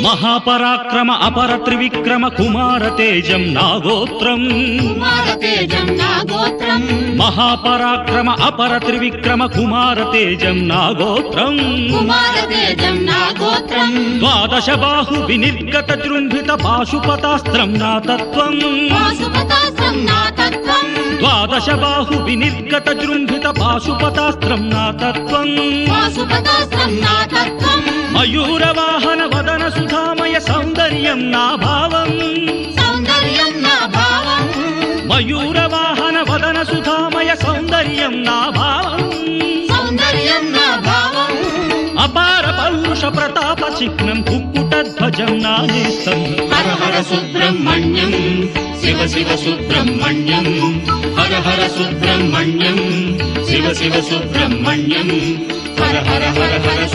महापराक्रम अपर त्रिविक्रम कुमार तेजं नागोत्रम् महापराक्रम अपर त्रिविक्रम कुमार तेजं नागोत्रम् द्वादश बाहु विनिर्गत जृम्भित पाशुपतास्त्रं नातत्वम् द्वादश बाहु विनिर्गत जृम्भित पाशुपतास्त्रं नातत्वम् मयूरवाहन वदन सुधामय सौन्दर्यं नाभावम् मयूरवाहन वदन सुधामय सौन्दर्यं नाभावम् अपार पौरुष प्रताप चिह्नं कुक्कुटध्वजं नानेस्तम् हर हर सुब्रह्मण्यं शिव शिव सुब्रह्मण्यं हर हर सुब्रह्मण्यं शिव शिव सुब्रह्मण्यं हर हर हर हर